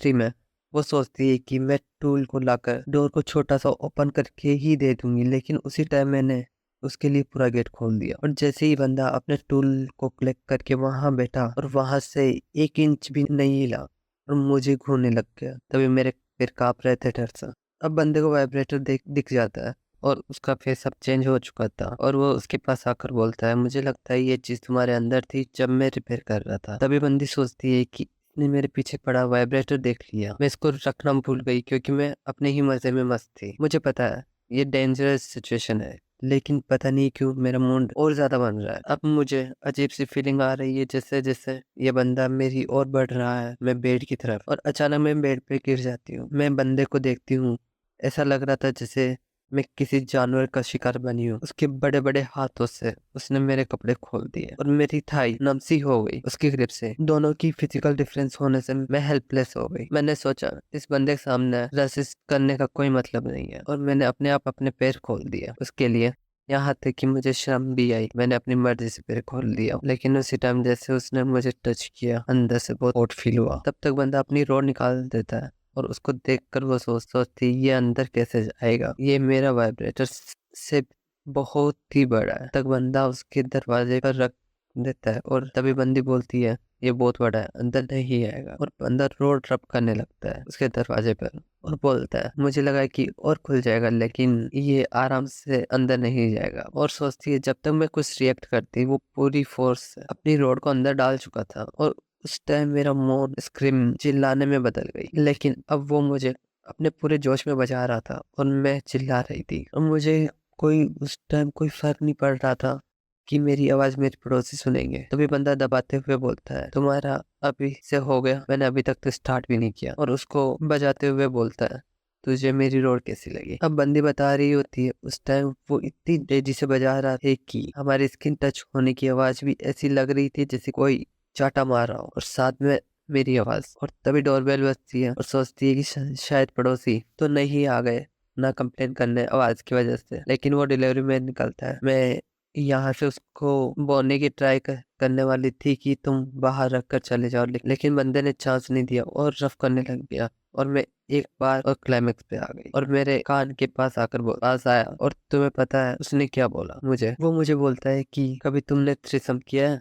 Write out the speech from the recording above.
3 में वो सोचती है कि मैं टूल को लाकर डोर को छोटा सा ओपन करके ही दे दूंगी, लेकिन उसी टाइम मैंने उसके लिए पूरा गेट खोल दिया। और जैसे ही बंदा अपने टूल को कलेक्ट करके वहां बैठा और वहां से 1 इंच भी नहीं हिला और मुझे घूरने लग गया। तभी मेरे पैर कांप रहे थे डर से। अब बंदे को वाइब्रेटर दिख जाता है और उसका फेस अब चेंज हो चुका था और वो उसके पास आकर बोलता है, मुझे लगता है ये चीज तुम्हारे अंदर थी जब मैं रिपेयर कर रहा था। तभी बंदी सोचती है कि इसने मेरे पीछे पड़ा वाइब्रेटर देख लिया। मैं इसको रखना भूल गई क्योंकि मैं अपने ही मजे में मस्त थी। मुझे पता है ये डेंजरस सिचुएशन है, लेकिन पता नहीं क्यों मेरा मूड और ज्यादा बन रहा है। अब मुझे अजीब सी फीलिंग आ रही है, जैसे जैसे ये बंदा मेरी ओर बढ़ रहा है मैं बेड की तरफ, और अचानक मैं बेड पे गिर जाती हूँ। मैं बंदे को देखती हूँ, ऐसा लग रहा था जैसे मैं किसी जानवर का शिकार बनी हूँ। उसके बड़े बड़े हाथों से उसने मेरे कपड़े खोल दिए और मेरी थाई नम सी हो गई उसकी ग्रिप से। दोनों की फिजिकल डिफरेंस होने से मैं हेल्पलेस हो गई। मैंने सोचा इस बंदे के सामने रेसिस्ट करने का कोई मतलब नहीं है और मैंने अपने आप अपने पैर खोल दिया उसके लिए। यहाँ तक कि मुझे शर्म भी आई, मैंने अपनी मर्जी से पैर खोल दिया। लेकिन उसी टाइम जैसे उसने मुझे टच किया, अंदर से बहुत ऑड फील हुआ। तब तक बंदा अपनी रोड निकाल देता है और उसको देखकर वो सोचती ये अंदर कैसे जाएगा, ये मेरा वाइब्रेटर से बहुत ही बड़ा है। तक बंदा उसके दरवाजे पर रख देता है और तभी बंदी बोलती है ये बहुत बड़ा है, अंदर नहीं आएगा। और बंदा रोड रब करने लगता है उसके दरवाजे पर और बोलता है मुझे लगा कि और खुल जाएगा, लेकिन ये आराम से अंदर नहीं जाएगा। और सोचती है जब तक मैं कुछ रिएक्ट करती वो पूरी फोर्स से अपनी रोड को अंदर डाल चुका था। और उस टाइम मेरा मोड स्क्रीम चिल्लाने में बदल गई, लेकिन अब वो मुझे अपने पूरे जोश में बजा रहा था और मैं चिल्ला रही थी। और मुझे कोई उस टाइम कोई फर्क नहीं पड़ रहा था कि मेरी आवाज मेरे पड़ोसी सुनेंगे। तभी बंदा दबाते हुए बोलता है तुम्हारा अभी से हो गया, मैंने अभी तक तो स्टार्ट भी नहीं किया। और उसको बजाते हुए बोलता है तुझे मेरी रोड कैसी लगी। अब बंदी बता रही होती है उस टाइम वो इतनी तेजी से बजा रहा है कि हमारी स्किन टच होने की आवाज भी ऐसी लग रही थी जैसे कोई चाटा मार रहा हो, और साथ में मेरी आवाज। और तभी डोरबेल बजती है और सोचती है कि शायद पड़ोसी तो नहीं आ गए ना कंप्लेन करने आवाज की वजह से। लेकिन वो डिलीवरी मैन निकलता है। मैं यहाँ से उसको बोलने की ट्राई करने वाली थी कि तुम बाहर रख कर चले जाओ, लेकिन बंदे ने चांस नहीं दिया और रफ करने लग गया। और मैं एक बार और क्लाइमेक्स पे आ गई और मेरे कान के पास आकर पास आया। और तुम्हें पता है उसने क्या बोला मुझे? वो मुझे बोलता है कि कभी तुमने थ्रीसम किया है?